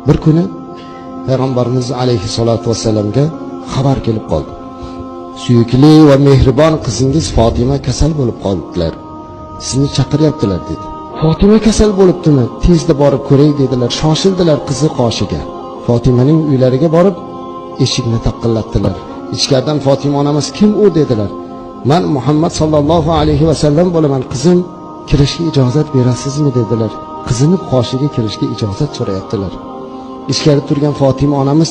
Bir kuni Payg'ambarimiz alayhissalatu vassalamga xabar kelib qoldi. Suyukli va mehribon qizingiz Fatima kasal bo'lib qoldilar. Sizni chaqiryaptilar dedi. Fatima kasal bo'libdimi? Tezda borib ko'ray dedilar. Shoshildilar qizi qoshiga. Fatimaning uylariga borib eshikni taqillatdilar. Ichkaridan Fatima onamiz kim u dedilar. Men Muhammad sallallohu alayhi vasallam bo'laman. Qizim kirishga ijozat berasizmi dedilar. Qizini qoshiga kirishga ijozat so'rayaptilar. Ichkarida turgan Fatima onamiz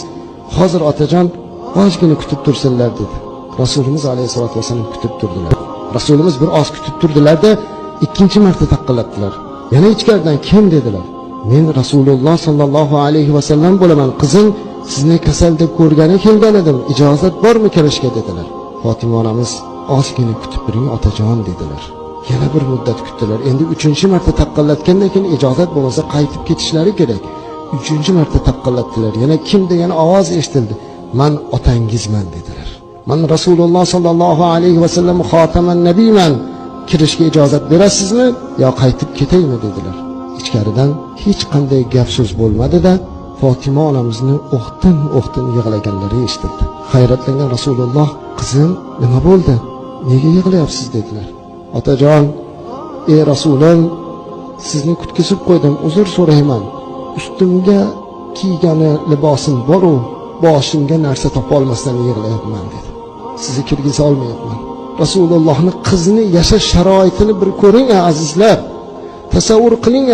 hozir otajon ozgina kutib tursinlar dedi. Rasulimiz alayhisolatu vasallam kutib turdilar. Rasulimiz bir oz kutib turdilarda ikkinchi marta taqillatdilar. Yana ichkaridan kim dedilar. Men Rasululloh sallallohu alayhi vasallam bo'laman. Qizim sizni kasal deb ko'rgani kelgan edim. Ijozat bormi kirishga dedilar. Fatima onamiz ozgina kutib turing otajon dedilar. Yana bir muddat kutdilar. Endi 3-marta taqillatgandan keyin ijozat bo'lmasa qaytib ketishlari kerak. 3-marta taqillatdilar. Yana kim degan ovoz eshitildi. Men otangizman dedilar. Men Rasululloh sallallohu alayhi vasallam xotaman nabiyman. Kirishga ijozat berasizmi yo qaytib ketaymi dedilar. Ichkaridan hech qanday gap so'z bo'lmadi-da, Fatima onamizni o'qtin yig'laganlari eshitildi. Hayratlangan Rasululloh, "Qizim, nima bo'ldi? Nega yig'layapsiz?" dedilar. "Otajon, ey Rasulim, sizni kutkizib qo'ydim, uzr so'rayman. Ustimga kiygani libosim bor-u, boshimga narsa topa olmasdan yig'layapman" dedi. "Sizni kirgiza olmayapman." Rasulullohning qizini yashash sharoitini bir ko'ring azizlar. Tasavvur qiling,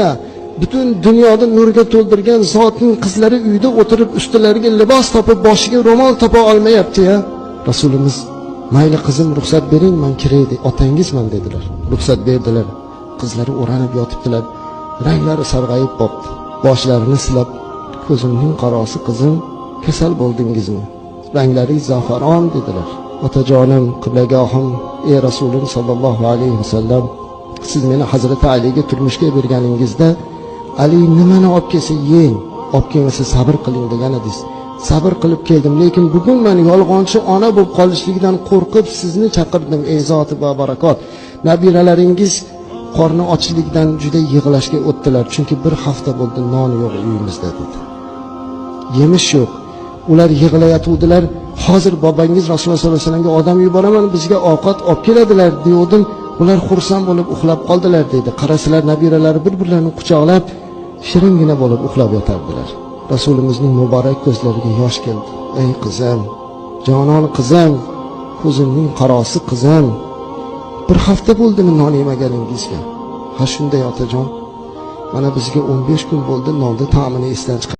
butun dunyoda nurga to'ldirgan zotning qizlari uyda o'tirib ustilariga libos topib boshiga ro'mol topa olmayapti-ya. Rasulimiz "Mayli qizim, ruxsat bering, men kiray deb otangizman" dedilar. Ruxsat berdilar. Qizlari o'ranib yotibdilar. Ranglari sarg'ayib qopti. Boshlarini silab, "Ko'zimning qarosi qizim, kasal bo'ldingizmi? Ranglaringiz zafaron" dedilar. "Otajonim, qiblagohim, ey Rasulim sallallohu alayhi vasallam, siz meni Hazrati Aliga turmushga berganingizda Ali nimani olib kelsa yeng, olib kelmasa sabr qiling degan edingiz. Sabr qilib keldim, lekin bugun men yolg'onchi ona bo'lib qolishligidan qo'rqib sizni chaqirdim ey zoti va barakot. Nabiralaringiz qorni ochlikdan juda yig'lashga o'tdilar, chunki bir hafta bo'ldi non yo'q uyimizda" dedi. "Yemish yo'q. Ular yig'layotgandilar. Hozir bobangiz Rasululloh sollallohu alayhi vasallamga odam yuboraman, bizga ovqat olib keladilar" degandim. Ular xursand bo'lib uxlab qoldilar dedi. Qarasalar nabiralari bir-birlarini quchoqlab shiringina bo'lib uxlab yotardilar. Rasulimizning muborak ko'zlariga yosh keldi. "Ey qizim, jonon qizim, ko'zimning qarosi qizim, bir hafta bo'ldimi non yemaganingizga?" "Ha shunday otajon. Mana bizga 15 kun bo'ldi nonni ta'mini esdan chiqarib